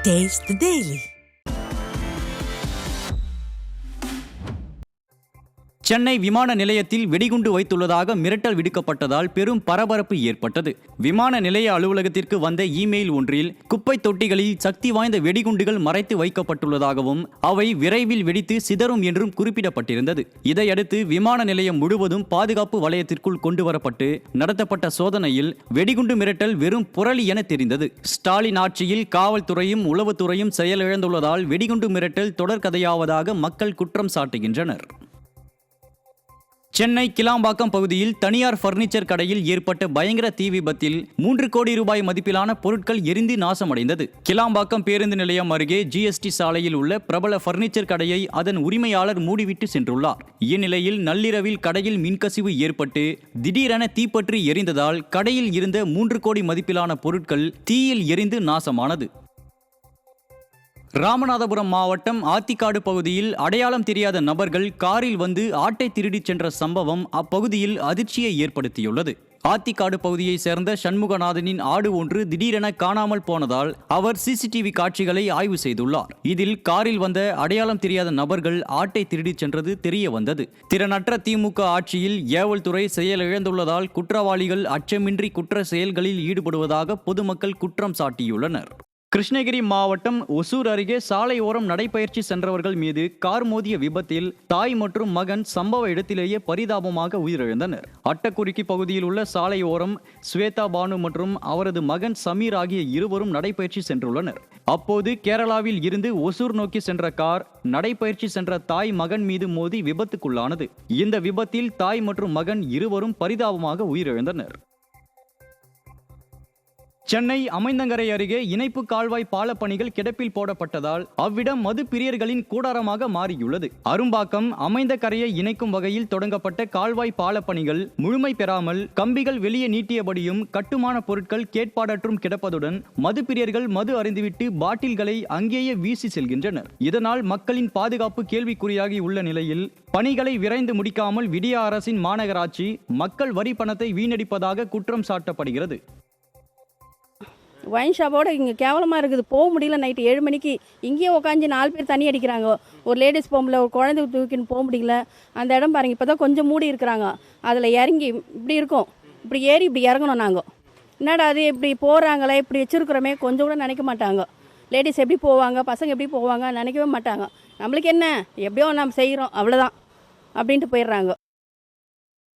Taste the Daily. Chennai விமான நிலையத்தில் வெடிகுண்டு வைத்துள்ளதாக மிரட்டல் விடுக்கப்பட்டதால் பெரும் பரபரப்பு ஏற்பட்டது. விமான நிலைய அலுவலகத்திற்கு வந்த இமெயில் ஒன்றில் குப்பை தொட்டிகளில் சக்தி வாய்ந்த வெடிகுண்டுகள் மறைத்து வைக்கப்பட்டுள்ளதாகவும் அவை விரைவில் வெடித்து சிதறும் என்றும் குறிப்பிடப்பட்டிருந்தது. இதையடுத்து விமான நிலையம் முழுவதும் பாதுகாப்பு வலயத்திற்குள் கொண்டுவரப்பட்டு நடத்தப்பட்ட சோதனையில் வெடிகுண்டு மிரட்டல் வெறும் புரளி என தெரிந்தது. ஸ்டாலின் ஆட்சியில் காவல்துறையும் உளவுத்துறையும் செயலிழந்துள்ளதால் வெடிகுண்டு மிரட்டல் தொடர்கதையாவதாக மக்கள் குற்றம் சாட்டுகின்றனர். சென்னை கிளாம்பாக்கம் பகுதியில் தனியார் பர்னிச்சர் கடையில் ஏற்பட்ட பயங்கர தீ விபத்தில் 3 கோடி ரூபாய் மதிப்பிலான பொருட்கள் எரிந்து நாசமடைந்தது. கிளாம்பாக்கம் பேருந்து நிலையம் அருகே GST சாலையில் உள்ள பிரபல பர்னிச்சர் கடையை அதன் உரிமையாளர் மூடிவிட்டு சென்றுள்ளார். இந்நிலையில் நள்ளிரவில் கடையில் மின்கசிவு ஏற்பட்டு திடீரென தீப்பற்றி எரிந்ததால் கடையில் இருந்த 3 கோடி மதிப்பிலான பொருட்கள் தீயில் எரிந்து நாசமானது. ராமநாதபுரம் மாவட்டம் ஆத்திக்காடு பகுதியில் அடையாளம் தெரியாத நபர்கள் காரில் வந்து ஆட்டை திருடிச் சென்ற சம்பவம் அப்பகுதியில் அதிர்ச்சியை ஏற்படுத்தியுள்ளது. ஆத்திக்காடு பகுதியை சேர்ந்த சண்முகநாதனின் ஆடு ஒன்று திடீரென காணாமல் போனதால் அவர் CCTV காட்சிகளை ஆய்வு செய்துள்ளார். இதில் காரில் வந்த அடையாளம் தெரியாத நபர்கள் ஆட்டை திருடிச் சென்றது தெரிய வந்தது. திறனற்ற திமுக ஆட்சியில் ஏவல்துறை செயலிழந்துள்ளதால் குற்றவாளிகள் அச்சமின்றி குற்ற செயல்களில் ஈடுபடுவதாக பொதுமக்கள் குற்றம் சாட்டியுள்ளனர். கிருஷ்ணகிரி மாவட்டம் ஒசூர் அருகே சாலை ஓரம் நடைபயிற்சி சென்றவர்கள் மீது கார் மோதிய விபத்தில் தாய் மற்றும் மகன் சம்பவ இடத்திலேயே பரிதாபமாக உயிரிழந்தனர். அட்டக்குறிக்கி பகுதியில் உள்ள சாலை ஓரம் ஸ்வேதா பானு மற்றும் அவரது மகன் சமீர் ஆகிய இருவரும் நடைபயிற்சி சென்றுள்ளனர். அப்போது கேரளாவில் இருந்து ஒசூர் நோக்கி சென்ற கார் நடைபயிற்சி சென்ற தாய் மகன் மீது மோதி விபத்துக்குள்ளானது. இந்த விபத்தில் தாய் மற்றும் மகன் இருவரும் பரிதாபமாக உயிரிழந்தனர். சென்னை அமைந்தங்கரை அருகே இணைப்பு கால்வாய் பாலப்பணிகள் கிடப்பில் போடப்பட்டதால் அவ்விடம் மது பிரியர்களின் கூடாரமாக மாறியுள்ளது. அரும்பாக்கம் அமைந்தகரையை இணைக்கும் வகையில் தொடங்கப்பட்ட கால்வாய் பாலப்பணிகள் முழுமை பெறாமல் கம்பிகள் வெளியே நீட்டியபடியும் கட்டுமான பொருட்கள் கேட்பாடற்றும் கிடப்பதுடன் மது பிரியர்கள் மது அருந்திவிட்டு பாட்டில்களை அங்கேயே வீசி செல்கின்றனர். இதனால் மக்களின் பாதுகாப்பு கேள்விக்குறியாகி உள்ள நிலையில் பணிகளை விரைந்து முடிக்காமல் விடிய அரசின் மாநகராட்சி மக்கள் வரி பணத்தை வீணடிப்பதாக குற்றம் சாட்டப்படுகிறது. ஒயின் ஷாப்போட இங்கே கேவலமாக இருக்குது. போக முடியல. நைட்டு 7 மணிக்கு இங்கேயே உட்காந்து 4 பேர் தண்ணி அடிக்கிறாங்க. ஒரு லேடிஸ் போக முடியல, ஒரு குழந்தை தூக்கின்னு போக முடியல. அந்த இடம் பாருங்கள், இப்போ தான் கொஞ்சம் மூடி இருக்கிறாங்க. அதில் இறங்கி இப்படி இருக்கும், இப்படி ஏறி இப்படி இறங்கணும். நாங்கள் என்னடா அது இப்படி போகிறாங்களே, இப்படி வச்சுருக்குறோமே கொஞ்சம் கூட நினைக்க மாட்டாங்க. லேடிஸ் எப்படி போவாங்க, பசங்க எப்படி போவாங்க நினைக்கவே மாட்டாங்க. நம்மளுக்கு என்ன, எப்படியோ நம்ம செய்கிறோம் அவ்வளோதான் அப்படின்ட்டு போயிடுறாங்க.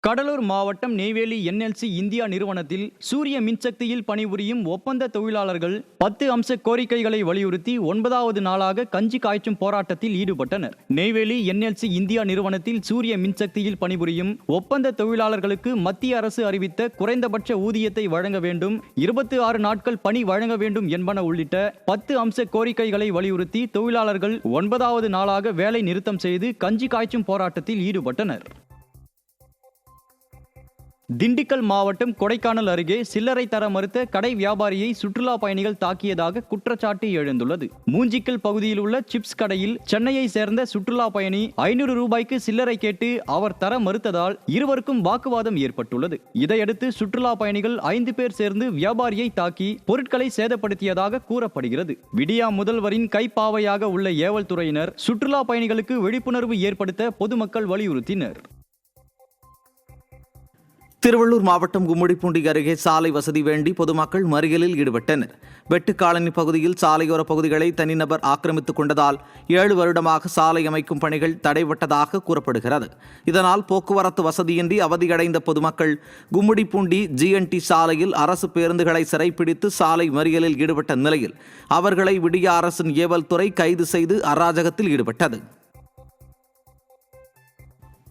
கடலூர் மாவட்டம் நெய்வேலி NLC இந்தியா நிறுவனத்தில் சூரிய மின்சக்தியில் பணிபுரியும் ஒப்பந்த தொழிலாளர்கள் 10 அம்ச கோரிக்கைகளை வலியுறுத்தி 9வது நாளாக கஞ்சி காய்ச்சும் போராட்டத்தில் ஈடுபட்டனர். நெய்வேலி NLC இந்தியா நிறுவனத்தில் சூரிய மின்சக்தியில் பணிபுரியும் ஒப்பந்த தொழிலாளர்களுக்கு மத்திய அரசு அறிவித்த குறைந்தபட்ச ஊதியத்தை வழங்க வேண்டும், 26 நாட்கள் பணி வழங்க வேண்டும் என்பன உள்ளிட்ட 10 அம்ச கோரிக்கைகளை வலியுறுத்தி தொழிலாளர்கள் 9வது நாளாக வேலை நிறுத்தம் செய்து கஞ்சி காய்ச்சும் போராட்டத்தில் ஈடுபட்டனர். திண்டுக்கல் மாவட்டம் கொடைக்கானல் அருகே சில்லறை தர மறுத்த கடை வியாபாரியை சுற்றுலா பயணிகள் தாக்கியதாக குற்றச்சாட்டு எழுந்துள்ளது. மூஞ்சிக்கல் பகுதியில் உள்ள சிப்ஸ் கடையில் சென்னையை சேர்ந்த சுற்றுலா பயணி 500 ரூபாய்க்கு சில்லறை கேட்டு அவர் தர மறுத்ததால் இருவருக்கும் வாக்குவாதம் ஏற்பட்டுள்ளது. இதையடுத்து சுற்றுலா பயணிகள் 5 பேர் சேர்ந்து வியாபாரியை தாக்கி பொருட்களை சேதப்படுத்தியதாக கூறப்படுகிறது. விடியா முதல்வரின் கைப்பாவையாக உள்ள ஏவல் துறையினர் சுற்றுலா பயணிகளுக்கு விழிப்புணர்வு ஏற்படுத்த பொதுமக்கள் வலியுறுத்தினர். திருவள்ளூர் மாவட்டம் கும்மிடிப்பூண்டி அருகே சாலை வசதி வேண்டி பொதுமக்கள் மறியலில் ஈடுபட்டனர். வெட்டுக்காலனி பகுதியில் சாலையோர பகுதிகளை தனிநபர் ஆக்கிரமித்துக் கொண்டதால் 7 வருடமாக சாலை அமைக்கும் பணிகள் தடைபட்டதாக கூறப்படுகிறது. இதனால் போக்குவரத்து வசதியின்றி அவதியடைந்த பொதுமக்கள் கும்மிடிப்பூண்டி GNT சாலையில் அரசு பேருந்துகளை சிறைப்பிடித்து சாலை மறியலில் ஈடுபட்ட நிலையில் அவர்களை விடிய அரசின் ஏவல் துறை கைது செய்து அராஜகத்தில் ஈடுபட்டது.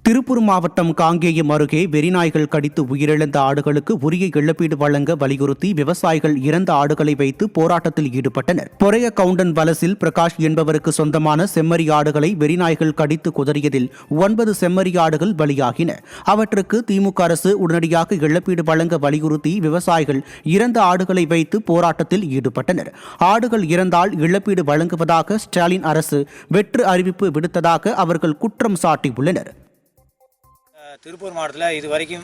திருப்பூர் மாவட்டம் காங்கேயம் அருகே வெறிநாய்கள் கடித்து உயிரிழந்த ஆடுகளுக்கு உரிய இழப்பீடு வழங்க வலியுறுத்தி விவசாயிகள் இறந்த ஆடுகளை வைத்து போராட்டத்தில் ஈடுபட்டனர். பொறைய கவுண்டன் வலசில் பிரகாஷ் என்பவருக்கு சொந்தமான செம்மறி ஆடுகளை வெறிநாய்கள் கடித்து குதறியதில் 9 செம்மறி ஆடுகள் பலியாகின. அவற்றுக்கு திமுக அரசு உடனடியாக இழப்பீடு வழங்க வலியுறுத்தி விவசாயிகள் இறந்த ஆடுகளை வைத்து போராட்டத்தில் ஈடுபட்டனர். ஆடுகள் இறந்தால் இழப்பீடு வழங்குவதாக ஸ்டாலின் அரசு வெற்று அறிவிப்பு விடுத்ததாக அவர்கள் குற்றம் சாட்டியுள்ளனர். திருப்பூர் மாவட்டத்தில் இது வரைக்கும்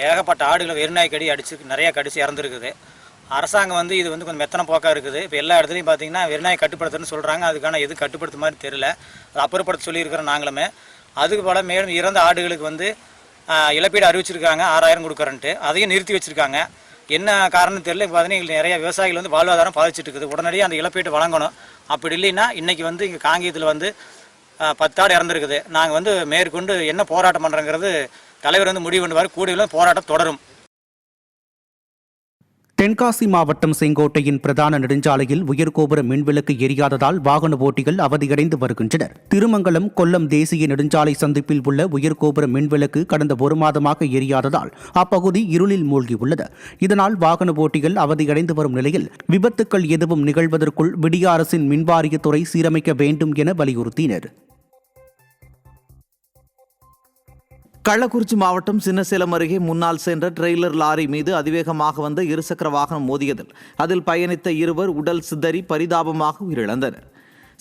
ஏகப்பட்ட ஆடுகளை வெறிநாய் கடி அடித்து நிறையா கடிச்சு இறந்துருக்குது. அரசாங்கம் இது கொஞ்சம் மெத்தனை போக்காக இருக்குது. இப்போ எல்லா இடத்துலையும் பார்த்தீங்கன்னா வெறிநாயை கட்டுப்படுத்துன்னு சொல்கிறாங்க. அதுக்கான எது கட்டுப்படுத்த மாதிரி தெரியல. அது அப்புறப்படுத்த சொல்லியிருக்கிறோம் நாங்களுமே. அதுக்கு போல் மேலும் இறந்த ஆடுகளுக்கு இழப்பீடு அறிவிச்சிருக்காங்க 6000 கொடுக்குறன்ட்டு. அதையும் நிறுத்தி வச்சுருக்காங்க. என்ன காரணம் தெரியல. இப்போ பார்த்தீங்கன்னா நிறைய விவசாயிகள் வாழ்வாதாரம் பாதிச்சுட்டு இருக்குது. உடனடியாக அந்த இழப்பீட்டு வழங்கணும். அப்படி இல்லைன்னா இன்றைக்கி இங்கே காங்கேயத்தில் 10 ஆடு இறந்துருக்குது. நாங்கள் மேற்கொண்டு என்ன போராட்டம் பண்ணுறோங்கிறது தலைவர் முடிவு பண்ணுவார். கூடிய போராட்டம் தொடரும். தென்காசி மாவட்டம் செங்கோட்டையின் பிரதான நெடுஞ்சாலையில் உயர்கோபுர மின்விளக்கு எரியாததால் வாகன ஓட்டிகள் அவதியடைந்து வருகின்றனர். திருமங்கலம் கொல்லம் தேசிய நெடுஞ்சாலை சந்திப்பில் உள்ள உயர்கோபுர மின்விளக்கு கடந்த 1 மாதமாக எரியாததால் அப்பகுதி இருளில் மூழ்கியுள்ளது. இதனால் வாகன ஓட்டிகள் அவதியடைந்து வரும் நிலையில் விபத்துக்கள் எதுவும் நிகழ்வதற்குள் விடிய அரசின் மின்வாரியத்துறை சீரமைக்க வேண்டும் என வலியுறுத்தினர். கள்ளக்குறிச்சி மாவட்டம் சின்னசேலம் அருகே முன்னால் சென்ற ட்ரெய்லர் லாரி மீது அதிவேகமாக வந்த இருசக்கர வாகனம் மோதியதில் அதில் பயணித்த 2 உடல் சிதறி பரிதாபமாக உயிரிழந்தனர்.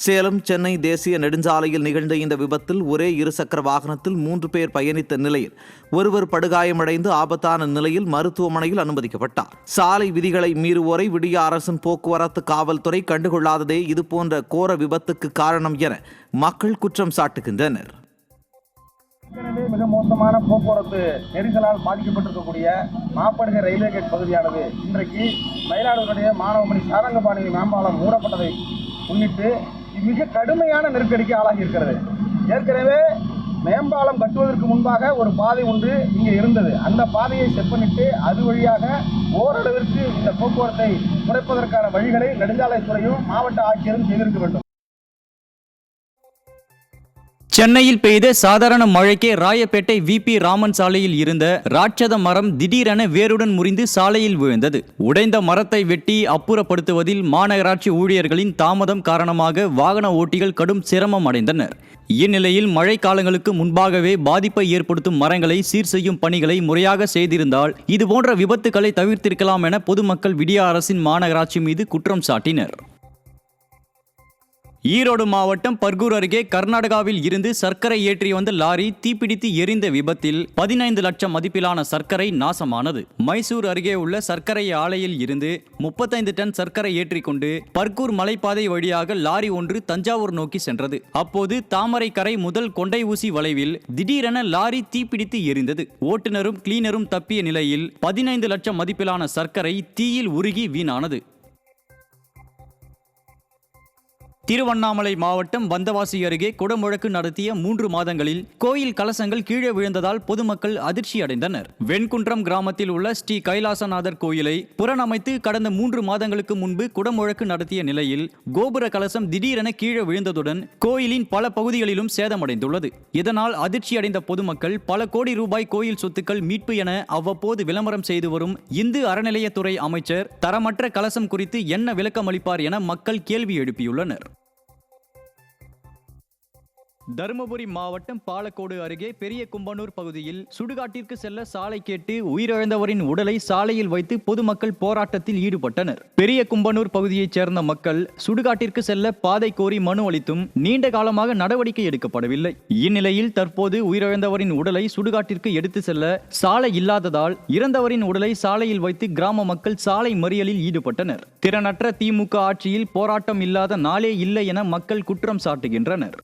சேலம் சென்னை தேசிய நெடுஞ்சாலையில் நிகழ்ந்த இந்த விபத்தில் ஒரே இருசக்கர வாகனத்தில் 3 பேர் பயணித்த நிலையில் ஒருவர் படுகாயமடைந்து ஆபத்தான நிலையில் மருத்துவமனையில் அனுமதிக்கப்பட்டார். சாலை விதிகளை மீறுவோரை விடிய அரசின் போக்குவரத்து காவல்துறை கண்டுகொள்ளாததே இதுபோன்ற கோர விபத்துக்கு காரணம் என மக்கள் குற்றம் சாட்டுகின்றனர். ஏற்கனவே மிக மோசமான போக்குவரத்து நெரிசலால் பாதிக்கப்பட்டிருக்கக்கூடிய மாப்படுகை ரயில்வே கேட் பகுதியானது இன்றைக்கு மயிலாடுதுறையுடைய மாணவமணி சாரங்கபாணி மேம்பாலம் மூடப்பட்டதை முன்னிட்டு மிக கடுமையான நெருக்கடிக்கு ஆளாகி இருக்கிறது. ஏற்கனவே மேம்பாலம் கட்டுவதற்கு முன்பாக ஒரு பாதை ஒன்று இங்கே இருந்தது. அந்த பாதையை செட் பண்ணிட்டு அது வழியாக ஓரளவிற்கு இந்த போக்குவரத்தை குறைப்பதற்கான வழிகளை நெடுஞ்சாலைத்துறையும் மாவட்ட ஆட்சியரும் செய்திருக்க வேண்டும். சென்னையில் பெய்த சாதாரண மழைக்கே ராயப்பேட்டை விபி ராமன் சாலையில் இருந்த ராட்சத மரம் திடீரென வேருடன் முறிந்து சாலையில் விழுந்தது. உடைந்த மரத்தை வெட்டி அப்புறப்படுத்துவதில் மாநகராட்சி ஊழியர்களின் தாமதம் காரணமாக வாகன ஓட்டிகள் கடும் சிரமம் அடைந்தனர். இந்நிலையில் மழை காலங்களுக்கு முன்பாகவே பாதிப்பை ஏற்படுத்தும் மரங்களை சீர் செய்யும் பணிகளை முறையாக செய்திருந்தால் இதுபோன்ற விபத்துக்களை தவிர்த்திருக்கலாம் என பொதுமக்கள் விடிய அரசின் மாநகராட்சி மீது குற்றம் சாட்டினர். ஈரோடு மாவட்டம் பர்கூர் அருகே கர்நாடகாவில் இருந்து சர்க்கரை ஏற்றி வந்த லாரி தீப்பிடித்து எரிந்த விபத்தில் 15 லட்சம் மதிப்பிலான சர்க்கரை நாசமானது. மைசூர் அருகே உள்ள சர்க்கரை ஆலையில் இருந்து 35 டன் சர்க்கரை ஏற்றிக்கொண்டு பர்கூர் மலைப்பாதை வழியாக லாரி ஒன்று தஞ்சாவூர் நோக்கி சென்றது. அப்போது தாமரைக்கரை முதல் கொண்டை ஊசி வளைவில் திடீரென லாரி தீப்பிடித்து எரிந்தது. ஓட்டுநரும் கிளீனரும் தப்பிய நிலையில் 15 லட்சம் மதிப்பிலான சர்க்கரை தீயில் உருகி வீணானது. திருவண்ணாமலை மாவட்டம் வந்தவாசி அருகே குடமுழக்கு நடத்திய 3 மாதங்களில் கோயில் கலசங்கள் கீழே விழுந்ததால் பொதுமக்கள் அதிர்ச்சி அடைந்தனர். வெண்குன்றம் கிராமத்தில் உள்ள ஸ்ரீ கைலாசநாதர் கோயிலை புறணமைத்து கடந்த 3 மாதங்களுக்கு முன்பு குடமுழக்கு நடத்திய நிலையில் கோபுர கலசம் திடீரென கீழே விழுந்ததுடன் கோயிலின் பல பகுதிகளிலும் சேதமடைந்துள்ளது. இதனால் அதிர்ச்சி அடைந்த பொதுமக்கள் பல கோடி ரூபாய் கோயில் சொத்துக்கள் மீட்பு என அவ்வப்போது விளம்பரம் செய்து வரும் இந்து அறநிலையத்துறை அமைச்சர் தரமற்ற கலசம் குறித்து என்ன விளக்கம் அளிப்பார் என மக்கள் கேள்வி எழுப்பியுள்ளனர். தருமபுரி மாவட்டம் பாலக்கோடு அருகே பெரிய கும்பனூர் பகுதியில் சுடுகாட்டிற்கு செல்ல சாலை கேட்டு உயிரிழந்தவரின் உடலை சாலையில் வைத்து பொதுமக்கள் போராட்டத்தில் ஈடுபட்டனர். பெரிய கும்பனூர் பகுதியைச் சேர்ந்த மக்கள் சுடுகாட்டிற்கு செல்ல பாதை கோரி மனு அளித்தும் நீண்ட காலமாக நடவடிக்கை எடுக்கப்படவில்லை. இந்நிலையில் தற்போது உயிரிழந்தவரின் உடலை சுடுகாட்டிற்கு எடுத்து செல்ல சாலை இல்லாததால் இறந்தவரின் உடலை சாலையில் வைத்து கிராம மக்கள் சாலை மறியலில் ஈடுபட்டனர். திறனற்ற திமுக ஆட்சியில் போராட்டம் இல்லாத நாளே இல்லை என மக்கள் குற்றம் சாட்டுகின்றனர்.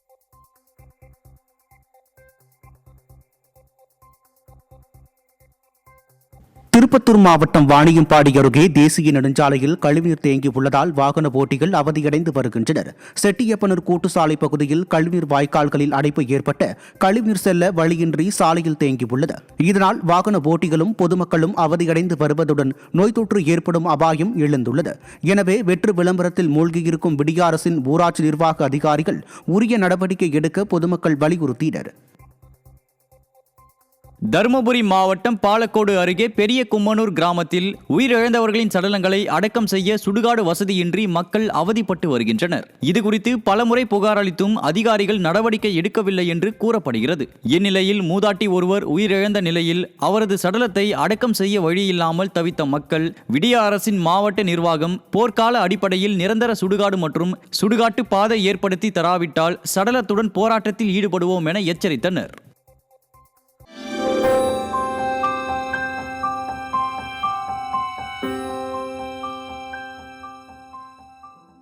திருப்பத்தூர் மாவட்டம் வாணியம்பாடி அருகே தேசிய நெடுஞ்சாலையில் கழிவுநீர் தேங்கி உள்ளதால் வாகன ஓட்டிகள் அவதியடைந்து வருகின்றனர். செட்டியப்பனூர் கூட்டுசாலை பகுதியில் கழிவுநீர் வாய்க்கால்களில் அடைப்பு ஏற்பட்ட கழிவுநீர் செல்ல வழியின்றி சாலையில் தேங்கியுள்ளது. இதனால் வாகன ஓட்டிகளும் பொதுமக்களும் அவதியடைந்து வருவதுடன் நோய் தொற்று ஏற்படும் அபாயம் எழுந்துள்ளது. எனவே வெற்று விளம்பரத்தில் மூழ்கியிருக்கும் விடிய அரசின் ஊராட்சி நிர்வாக அதிகாரிகள் உரிய நடவடிக்கை எடுக்க பொதுமக்கள் வலியுறுத்தினர். தருமபுரி மாவட்டம் பாலக்கோடு அருகே பெரிய கும்மனூர் கிராமத்தில் உயிரிழந்தவர்களின் சடலங்களை அடக்கம் செய்ய சுடுகாடு வசதியின்றி மக்கள் அவதிப்பட்டு வருகின்றனர். இதுகுறித்து பலமுறை புகார் அளித்தும் அதிகாரிகள் நடவடிக்கை எடுக்கவில்லை என்று கூறப்படுகிறது. இந்நிலையில் மூதாட்டி ஒருவர் உயிரிழந்த நிலையில் அவரது சடலத்தை அடக்கம் செய்ய வழியில்லாமல் தவித்த மக்கள் விடிய அரசின் மாவட்ட நிர்வாகம் போர்க்கால அடிப்படையில் நிரந்தர சுடுகாடு மற்றும் சுடுகாட்டு பாதை ஏற்படுத்தி தராவிட்டால் சடலத்துடன் போராட்டத்தில் ஈடுபடுவோம் என எச்சரித்தனர்.